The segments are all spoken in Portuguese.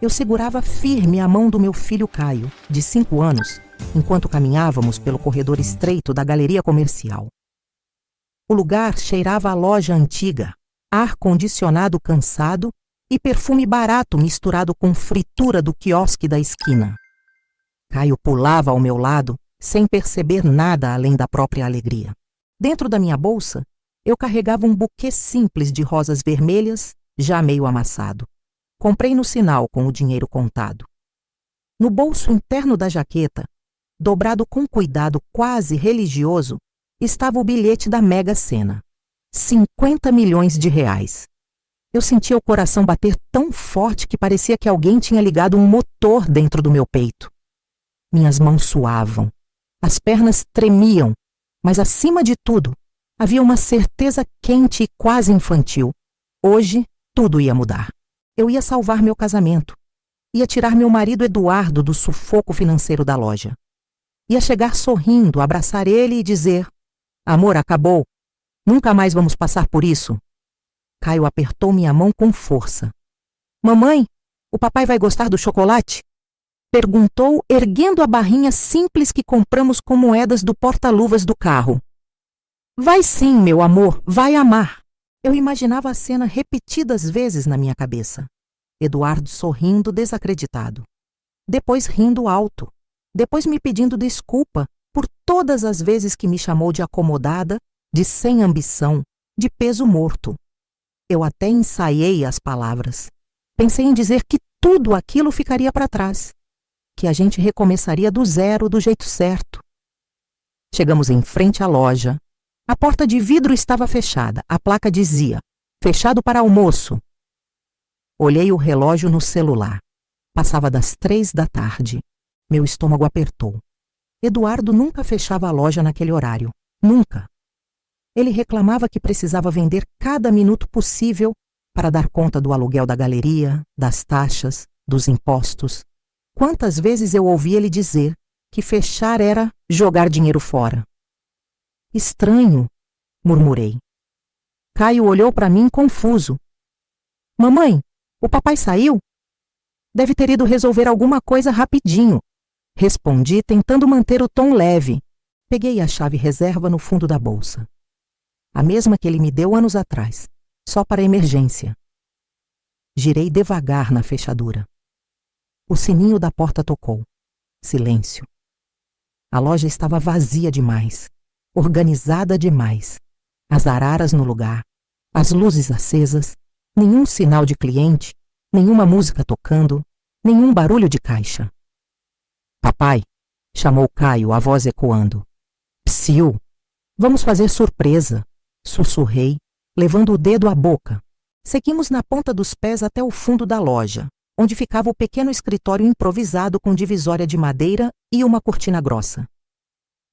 Eu segurava firme a mão do meu filho Caio, de 5 anos, enquanto caminhávamos pelo corredor estreito da galeria comercial. O lugar cheirava a loja antiga, ar-condicionado cansado e perfume barato misturado com fritura do quiosque da esquina. Caio pulava ao meu lado, sem perceber nada além da própria alegria. Dentro da minha bolsa, eu carregava um buquê simples de rosas vermelhas, já meio amassado. Comprei no sinal com o dinheiro contado. No bolso interno da jaqueta, dobrado com cuidado quase religioso, estava o bilhete da Mega Sena. 50 milhões de reais. Eu sentia o coração bater tão forte que parecia que alguém tinha ligado um motor dentro do meu peito. Minhas mãos suavam, as pernas tremiam, mas acima de tudo, havia uma certeza quente e quase infantil. Hoje, tudo ia mudar. Eu ia salvar meu casamento. Ia tirar meu marido Eduardo do sufoco financeiro da loja. Ia chegar sorrindo, abraçar ele e dizer: amor, acabou. Nunca mais vamos passar por isso. Caio apertou minha mão com força. Mamãe, o papai vai gostar do chocolate? Perguntou, erguendo a barrinha simples que compramos com moedas do porta-luvas do carro. Vai sim, meu amor, vai amar. Eu imaginava a cena repetidas vezes na minha cabeça. Eduardo sorrindo desacreditado. Depois rindo alto. Depois me pedindo desculpa por todas as vezes que me chamou de acomodada, de sem ambição, de peso morto. Eu até ensaiei as palavras. Pensei em dizer que tudo aquilo ficaria para trás. Que a gente recomeçaria do zero, do jeito certo. Chegamos em frente à loja. A porta de vidro estava fechada. A placa dizia: fechado para almoço. Olhei o relógio no celular. Passava das 3 da tarde. Meu estômago apertou. Eduardo nunca fechava a loja naquele horário. Nunca. Ele reclamava que precisava vender cada minuto possível para dar conta do aluguel da galeria, das taxas, dos impostos. Quantas vezes eu ouvi ele dizer que fechar era jogar dinheiro fora. Estranho, murmurei. Caio olhou para mim confuso. Mamãe, o papai saiu? Deve ter ido resolver alguma coisa rapidinho. Respondi, tentando manter o tom leve. Peguei a chave reserva no fundo da bolsa. A mesma que ele me deu anos atrás, só para emergência. Girei devagar na fechadura. O sininho da porta tocou. Silêncio. A loja estava vazia demais, organizada demais. As araras no lugar, as luzes acesas, nenhum sinal de cliente, nenhuma música tocando, nenhum barulho de caixa. Papai, chamou Caio, a voz ecoando. Psiu, vamos fazer surpresa, sussurrei, levando o dedo à boca. Seguimos na ponta dos pés até o fundo da loja, onde ficava o pequeno escritório improvisado com divisória de madeira e uma cortina grossa.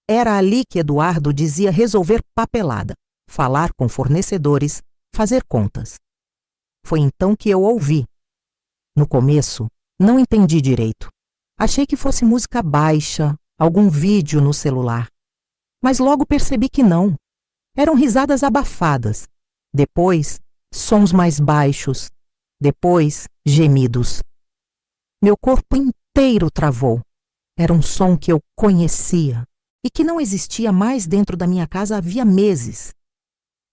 Era ali que Eduardo dizia resolver papelada, falar com fornecedores, fazer contas. Foi então que eu ouvi. No começo, não entendi direito. Achei que fosse música baixa, algum vídeo no celular. Mas logo percebi que não. Eram risadas abafadas. Depois, sons mais baixos. Depois, gemidos. Meu corpo inteiro travou. Era um som que eu conhecia e que não existia mais dentro da minha casa havia meses.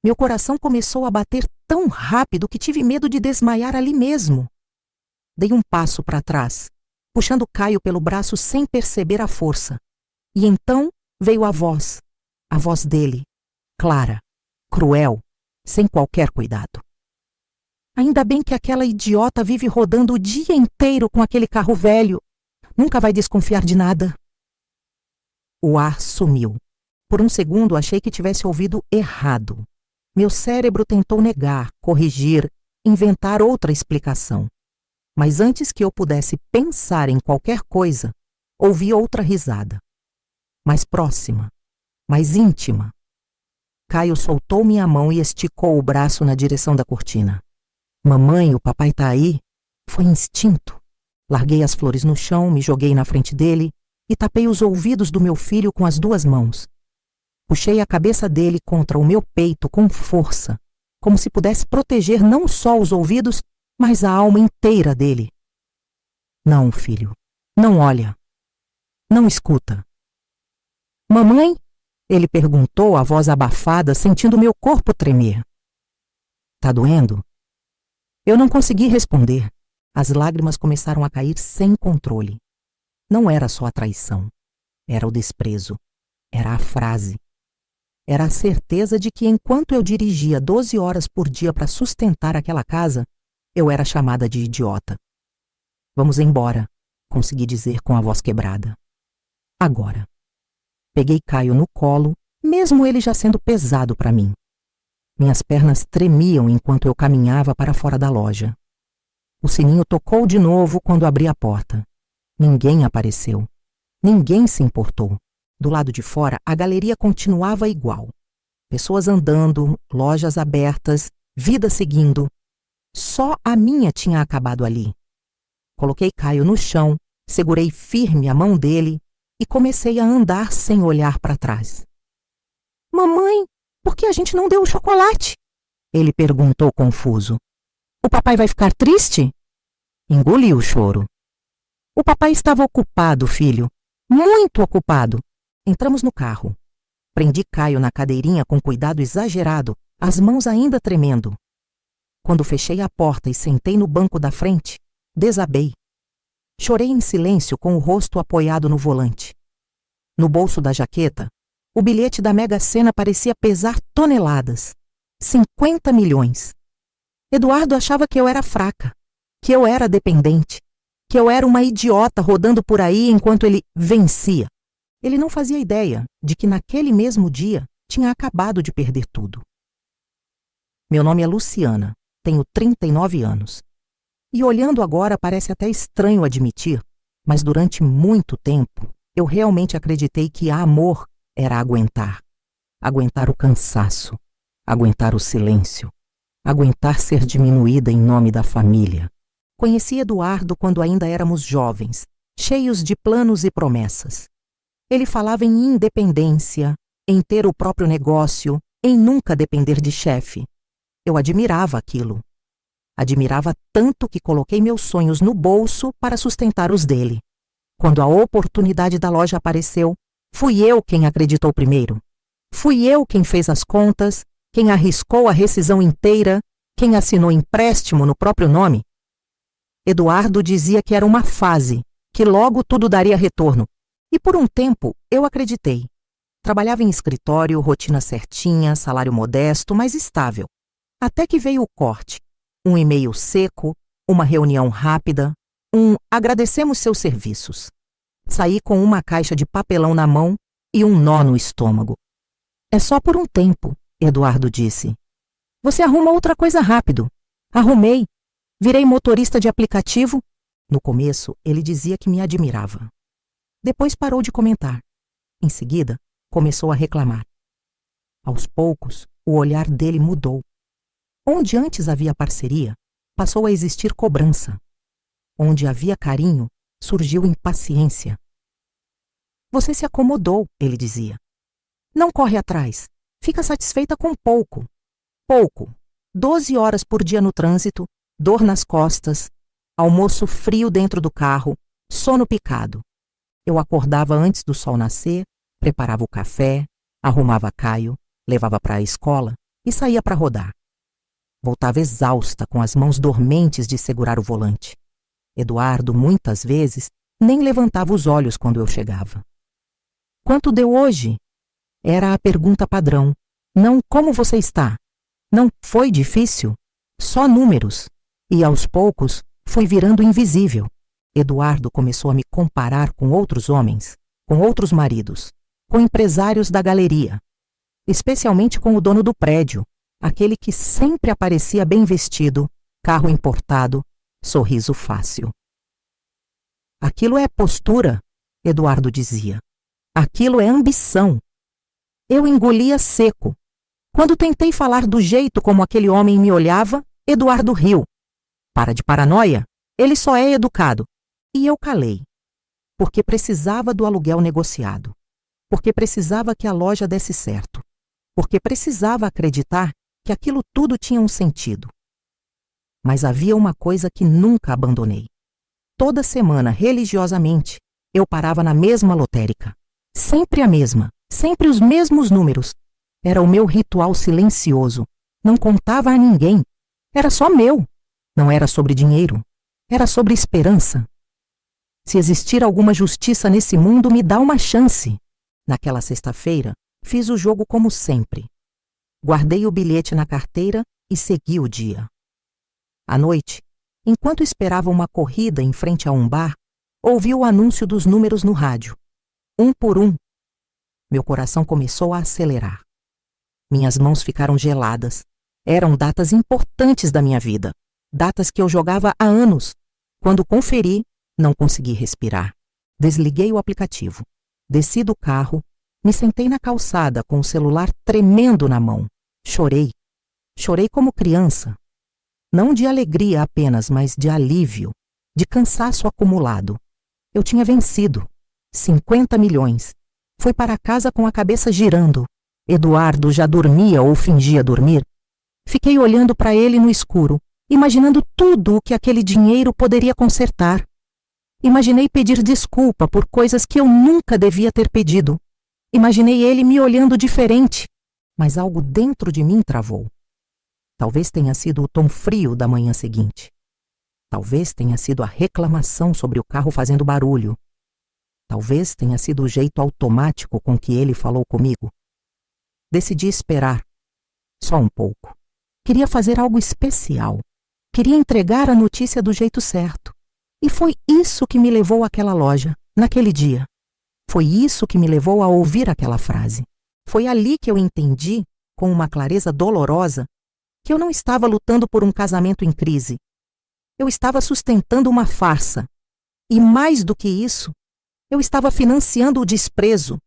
Meu coração começou a bater tão rápido que tive medo de desmaiar ali mesmo. Dei um passo para trás, puxando Caio pelo braço sem perceber a força. E então veio a voz dele, clara, cruel, sem qualquer cuidado. Ainda bem que aquela idiota vive rodando o dia inteiro com aquele carro velho. Nunca vai desconfiar de nada. O ar sumiu. Por um segundo achei que tivesse ouvido errado. Meu cérebro tentou negar, corrigir, inventar outra explicação. Mas antes que eu pudesse pensar em qualquer coisa, ouvi outra risada. Mais próxima, mais íntima. Caio soltou minha mão e esticou o braço na direção da cortina. Mamãe, o papai tá aí? Foi instinto. Larguei as flores no chão, me joguei na frente dele e tapei os ouvidos do meu filho com as 2 mãos. Puxei a cabeça dele contra o meu peito com força, como se pudesse proteger não só os ouvidos, mas a alma inteira dele. Não, filho. Não olha. Não escuta. Mamãe? Ele perguntou, a voz abafada, sentindo meu corpo tremer. Tá doendo? Eu não consegui responder. As lágrimas começaram a cair sem controle. Não era só a traição. Era o desprezo. Era a frase. Era a certeza de que enquanto eu dirigia 12 horas por dia para sustentar aquela casa, eu era chamada de idiota. Vamos embora, consegui dizer com a voz quebrada. Agora. Peguei Caio no colo, mesmo ele já sendo pesado para mim. Minhas pernas tremiam enquanto eu caminhava para fora da loja. O sininho tocou de novo quando abri a porta. Ninguém apareceu. Ninguém se importou. Do lado de fora, a galeria continuava igual. Pessoas andando, lojas abertas, vida seguindo. Só a minha tinha acabado ali. Coloquei Caio no chão, segurei firme a mão dele e comecei a andar sem olhar para trás. Mamãe, por que a gente não deu o chocolate? Ele perguntou confuso. O papai vai ficar triste? Engoli o choro. O papai estava ocupado, filho. Muito ocupado. Entramos no carro. Prendi Caio na cadeirinha com cuidado exagerado, as mãos ainda tremendo. Quando fechei a porta e sentei no banco da frente, desabei. Chorei em silêncio com o rosto apoiado no volante. No bolso da jaqueta, o bilhete da Mega Sena parecia pesar toneladas. 50 milhões. Eduardo achava que eu era fraca, que eu era dependente, que eu era uma idiota rodando por aí enquanto ele vencia. Ele não fazia ideia de que naquele mesmo dia tinha acabado de perder tudo. Meu nome é Luciana, tenho 39 anos. E olhando agora parece até estranho admitir, mas durante muito tempo eu realmente acreditei que amor era aguentar. Aguentar o cansaço, aguentar o silêncio, aguentar ser diminuída em nome da família. Conheci Eduardo quando ainda éramos jovens, cheios de planos e promessas. Ele falava em independência, em ter o próprio negócio, em nunca depender de chefe. Eu admirava aquilo. Admirava tanto que coloquei meus sonhos no bolso para sustentar os dele. Quando a oportunidade da loja apareceu, fui eu quem acreditou primeiro. Fui eu quem fez as contas, quem arriscou a rescisão inteira, quem assinou empréstimo no próprio nome. Eduardo dizia que era uma fase, que logo tudo daria retorno. E por um tempo eu acreditei. Trabalhava em escritório, rotina certinha, salário modesto, mas estável. Até que veio o corte. Um e-mail seco, uma reunião rápida, agradecemos seus serviços. Saí com uma caixa de papelão na mão e um nó no estômago. É só por um tempo, Eduardo disse. Você arruma outra coisa rápido. Arrumei. Virei motorista de aplicativo. No começo, ele dizia que me admirava. Depois parou de comentar. Em seguida, começou a reclamar. Aos poucos, o olhar dele mudou. Onde antes havia parceria, passou a existir cobrança. Onde havia carinho, surgiu impaciência. Você se acomodou, ele dizia. Não corre atrás. Fica satisfeita com pouco. Pouco. 12 horas por dia no trânsito, dor nas costas, almoço frio dentro do carro, sono picado. Eu acordava antes do sol nascer, preparava o café, arrumava Caio, levava para a escola e saía para rodar. Voltava exausta, com as mãos dormentes de segurar o volante. Eduardo, muitas vezes, nem levantava os olhos quando eu chegava. Quanto deu hoje? Era a pergunta padrão. Não como você está. Não foi difícil. Só números. E aos poucos fui virando invisível. Eduardo começou a me comparar com outros homens, com outros maridos, com empresários da galeria, especialmente com o dono do prédio, aquele que sempre aparecia bem vestido, carro importado, sorriso fácil. Aquilo é postura, Eduardo dizia. Aquilo é ambição. Eu engolia seco. Quando tentei falar do jeito como aquele homem me olhava, Eduardo riu. Para de paranoia, ele só é educado. E eu calei. Porque precisava do aluguel negociado. Porque precisava que a loja desse certo. Porque precisava acreditar que aquilo tudo tinha um sentido. Mas havia uma coisa que nunca abandonei. toda semana, religiosamente, eu parava na mesma lotérica. Sempre a mesma, sempre os mesmos números. Era o meu ritual silencioso. Não contava a ninguém. Era só meu. Não era sobre dinheiro. Era sobre esperança. Se existir alguma justiça nesse mundo, me dá uma chance. Naquela sexta-feira, fiz o jogo como sempre. Guardei o bilhete na carteira e segui o dia. À noite, enquanto esperava uma corrida em frente a um bar, ouvi o anúncio dos números no rádio. Um por um. Meu coração começou a acelerar. Minhas mãos ficaram geladas. Eram datas importantes da minha vida. Datas que eu jogava há anos. Quando conferi, não consegui respirar. Desliguei o aplicativo. Desci do carro, me sentei na calçada com o celular tremendo na mão. Chorei. Chorei como criança. Não de alegria apenas, mas de alívio, de cansaço acumulado. Eu tinha vencido. 50 milhões. Fui para casa com a cabeça girando. Eduardo já dormia ou fingia dormir. Fiquei olhando para ele no escuro, imaginando tudo o que aquele dinheiro poderia consertar. Imaginei pedir desculpa por coisas que eu nunca devia ter pedido. Imaginei ele me olhando diferente, mas algo dentro de mim travou. Talvez tenha sido o tom frio da manhã seguinte. Talvez tenha sido a reclamação sobre o carro fazendo barulho. Talvez tenha sido o jeito automático com que ele falou comigo. Decidi esperar. Só um pouco. Queria fazer algo especial. Queria entregar a notícia do jeito certo. E foi isso que me levou àquela loja, naquele dia. Foi isso que me levou a ouvir aquela frase. Foi ali que eu entendi, com uma clareza dolorosa, que eu não estava lutando por um casamento em crise. Eu estava sustentando uma farsa. E mais do que isso, eu estava financiando o desprezo.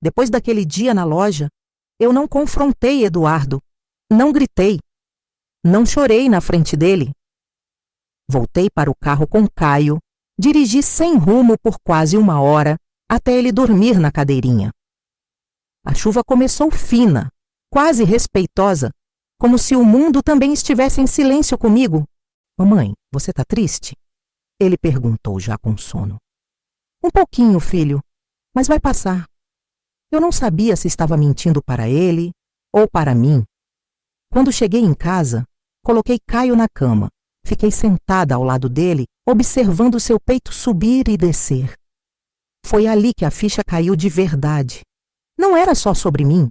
Depois daquele dia na loja, eu não confrontei Eduardo. Não gritei. Não chorei na frente dele. Voltei para o carro com Caio, dirigi sem rumo por quase 1 hora, até ele dormir na cadeirinha. A chuva começou fina, quase respeitosa, como se o mundo também estivesse em silêncio comigo. Mamãe, você tá triste? Ele perguntou já com sono. Um pouquinho, filho, mas vai passar. Eu não sabia se estava mentindo para ele ou para mim. Quando cheguei em casa, coloquei Caio na cama. Fiquei sentada ao lado dele, observando seu peito subir e descer. Foi ali que a ficha caiu de verdade. Não era só sobre mim.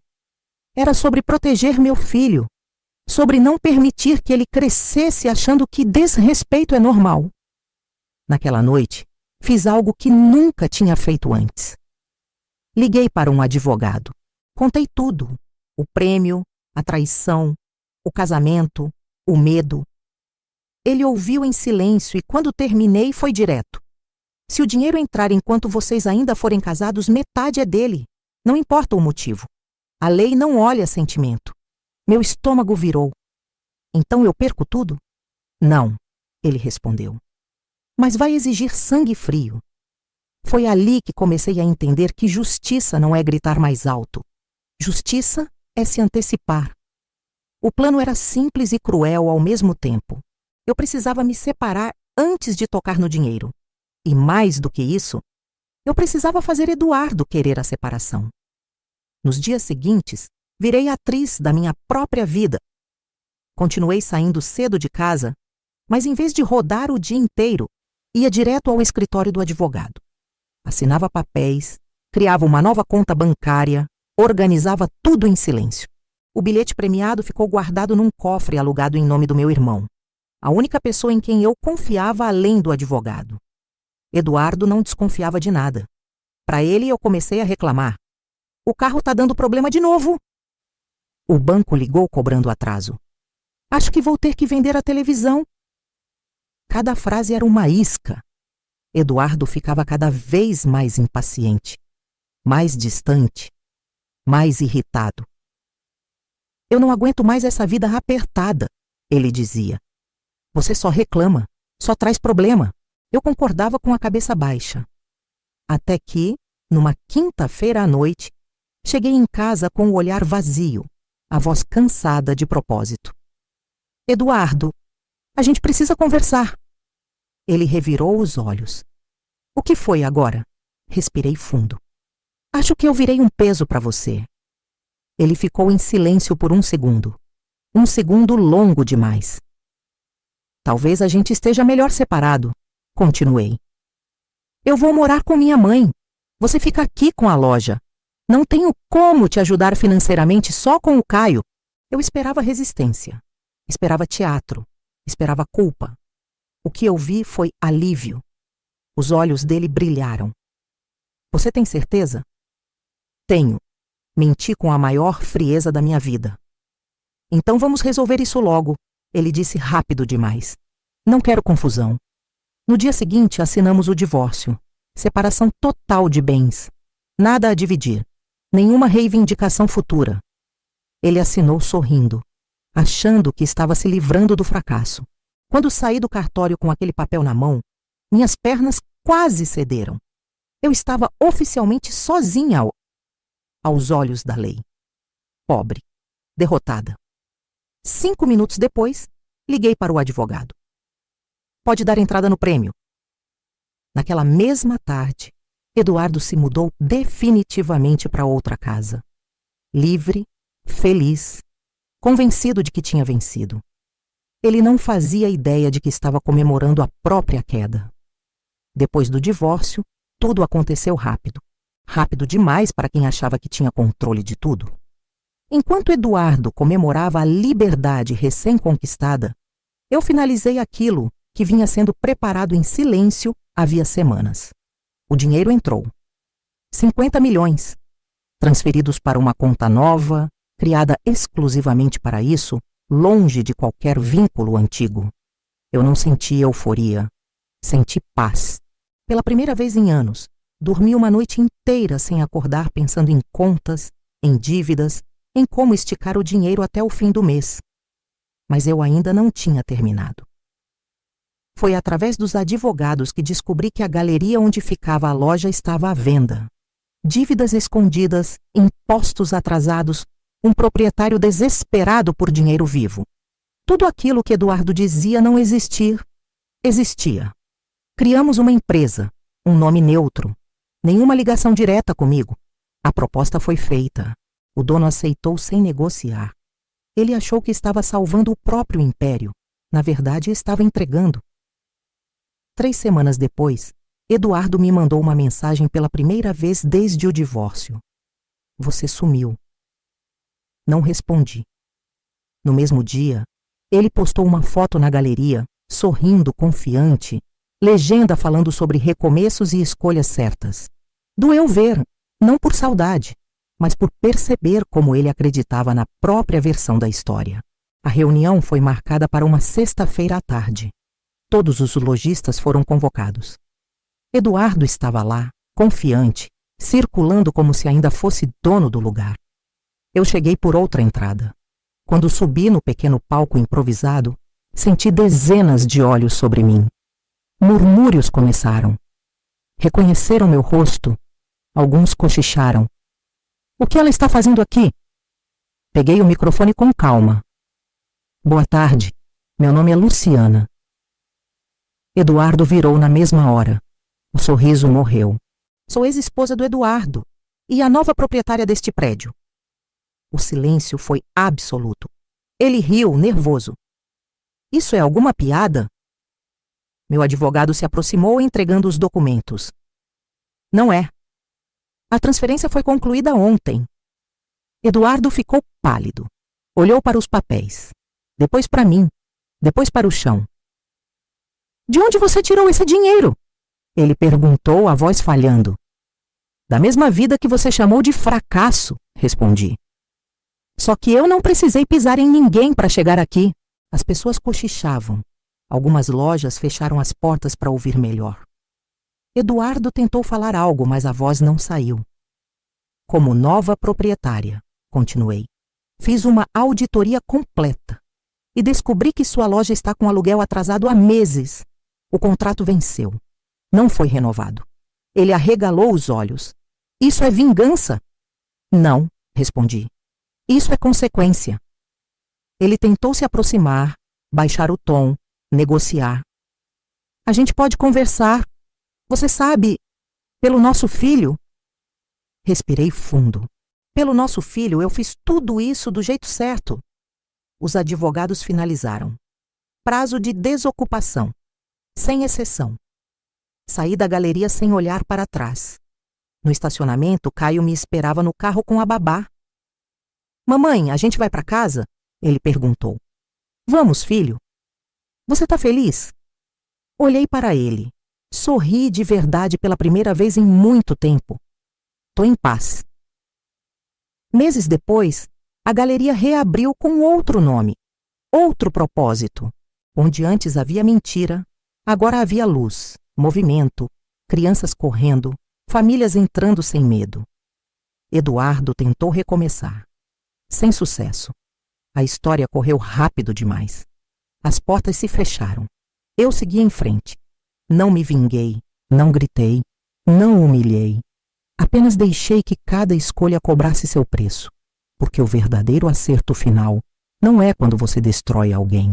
Era sobre proteger meu filho. Sobre não permitir que ele crescesse achando que desrespeito é normal. Naquela noite, fiz algo que nunca tinha feito antes. Liguei para um advogado. Contei tudo. O prêmio, a traição, o casamento, o medo. Ele ouviu em silêncio e, quando terminei, foi direto. Se o dinheiro entrar enquanto vocês ainda forem casados, metade é dele. Não importa o motivo. A lei não olha sentimento. Meu estômago virou. Então eu perco tudo? Não, ele respondeu. Mas vai exigir sangue frio. Foi ali que comecei a entender que justiça não é gritar mais alto. Justiça é se antecipar. O plano era simples e cruel ao mesmo tempo. Eu precisava me separar antes de tocar no dinheiro. E mais do que isso, eu precisava fazer Eduardo querer a separação. Nos dias seguintes, virei atriz da minha própria vida. Continuei saindo cedo de casa, mas em vez de rodar o dia inteiro, ia direto ao escritório do advogado. Assinava papéis, criava uma nova conta bancária, organizava tudo em silêncio. O bilhete premiado ficou guardado num cofre alugado em nome do meu irmão. A única pessoa em quem eu confiava além do advogado. Eduardo não desconfiava de nada. Para ele, eu comecei a reclamar. O carro tá dando problema de novo. O banco ligou cobrando atraso. Acho que vou ter que vender a televisão. Cada frase era uma isca. Eduardo ficava cada vez mais impaciente, mais distante, mais irritado. Eu não aguento mais essa vida apertada, ele dizia. Você só reclama, só traz problema. Eu concordava com a cabeça baixa. Até que, numa quinta-feira à noite, cheguei em casa com o olhar vazio, a voz cansada de propósito. Eduardo, a gente precisa conversar. Ele revirou os olhos. O que foi agora? Respirei fundo. Acho que eu virei um peso para você. Ele ficou em silêncio por um segundo. Um segundo longo demais. Talvez a gente esteja melhor separado, continuei. Eu vou morar com minha mãe. Você fica aqui com a loja. Não tenho como te ajudar financeiramente só com o Caio. Eu esperava resistência. Esperava teatro. Esperava culpa. O que eu vi foi alívio. Os olhos dele brilharam. Você tem certeza? Tenho. Menti com a maior frieza da minha vida. Então vamos resolver isso logo, ele disse rápido demais. Não quero confusão. No dia seguinte assinamos o divórcio. Separação total de bens. Nada a dividir. Nenhuma reivindicação futura. Ele assinou sorrindo, achando que estava se livrando do fracasso. Quando saí do cartório com aquele papel na mão, minhas pernas quase cederam. Eu estava oficialmente sozinha aos olhos da lei. Pobre. Derrotada. 5 minutos depois, liguei para o advogado. Pode dar entrada no prêmio. Naquela mesma tarde, Eduardo se mudou definitivamente para outra casa. Livre, feliz, convencido de que tinha vencido. Ele não fazia ideia de que estava comemorando a própria queda. Depois do divórcio, tudo aconteceu rápido. Rápido demais para quem achava que tinha controle de tudo. Enquanto Eduardo comemorava a liberdade recém-conquistada, eu finalizei aquilo que vinha sendo preparado em silêncio havia semanas. O dinheiro entrou. 50 milhões, transferidos para uma conta nova, criada exclusivamente para isso, longe de qualquer vínculo antigo. Eu não senti euforia, senti paz. Pela primeira vez em anos, dormi uma noite inteira sem acordar pensando em contas, em dívidas, em como esticar o dinheiro até o fim do mês. Mas eu ainda não tinha terminado. Foi através dos advogados que descobri que a galeria onde ficava a loja estava à venda. Dívidas escondidas, impostos atrasados, um proprietário desesperado por dinheiro vivo. Tudo aquilo que Eduardo dizia não existir, existia. Criamos uma empresa, um nome neutro, nenhuma ligação direta comigo. A proposta foi feita. O dono aceitou sem negociar. Ele achou que estava salvando o próprio império. Na verdade, estava entregando. 3 semanas depois, Eduardo me mandou uma mensagem pela primeira vez desde o divórcio. Você sumiu. Não respondi. No mesmo dia, ele postou uma foto na galeria, sorrindo, confiante, legenda falando sobre recomeços e escolhas certas. Doeu ver, não por saudade, mas por perceber como ele acreditava na própria versão da história. A reunião foi marcada para uma sexta-feira à tarde. Todos os lojistas foram convocados. Eduardo estava lá, confiante, circulando como se ainda fosse dono do lugar. Eu cheguei por outra entrada. Quando subi no pequeno palco improvisado, senti dezenas de olhos sobre mim. Murmúrios começaram. Reconheceram meu rosto. Alguns cochicharam. O que ela está fazendo aqui? Peguei o microfone com calma. Boa tarde, meu nome é Luciana. Eduardo virou na mesma hora. O sorriso morreu. Sou ex-esposa do Eduardo e a nova proprietária deste prédio. O silêncio foi absoluto. Ele riu, nervoso. Isso é alguma piada? Meu advogado se aproximou entregando os documentos. Não é. A transferência foi concluída ontem. Eduardo ficou pálido. Olhou para os papéis. Depois para mim. Depois para o chão. De onde você tirou esse dinheiro? Ele perguntou, a voz falhando. Da mesma vida que você chamou de fracasso, respondi. Só que eu não precisei pisar em ninguém para chegar aqui. As pessoas cochichavam. Algumas lojas fecharam as portas para ouvir melhor. Eduardo tentou falar algo, mas a voz não saiu. Como nova proprietária, continuei, fiz uma auditoria completa e descobri que sua loja está com aluguel atrasado há meses. O contrato venceu. Não foi renovado. Ele arregalou os olhos. Isso é vingança? Não, respondi. Isso é consequência. Ele tentou se aproximar, baixar o tom, negociar. A gente pode conversar. Você sabe, pelo nosso filho. Respirei fundo. Pelo nosso filho, eu fiz tudo isso do jeito certo. Os advogados finalizaram. Prazo de desocupação. Sem exceção. Saí da galeria sem olhar para trás. No estacionamento, Caio me esperava no carro com a babá. Mamãe, a gente vai para casa? Ele perguntou. Vamos, filho. Você tá feliz? Olhei para ele. Sorri de verdade pela primeira vez em muito tempo. Tô em paz. Meses depois, a galeria reabriu com outro nome, outro propósito. Onde antes havia mentira, agora havia luz, movimento, crianças correndo, famílias entrando sem medo. Eduardo tentou recomeçar. Sem sucesso. A história correu rápido demais. As portas se fecharam. Eu segui em frente. Não me vinguei, não gritei, não humilhei. Apenas deixei que cada escolha cobrasse seu preço. Porque o verdadeiro acerto final não é quando você destrói alguém.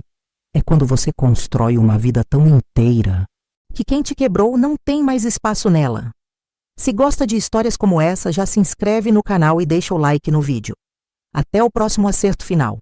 É quando você constrói uma vida tão inteira que quem te quebrou não tem mais espaço nela. Se gosta de histórias como essa, já se inscreve no canal e deixa o like no vídeo. Até o próximo acerto final.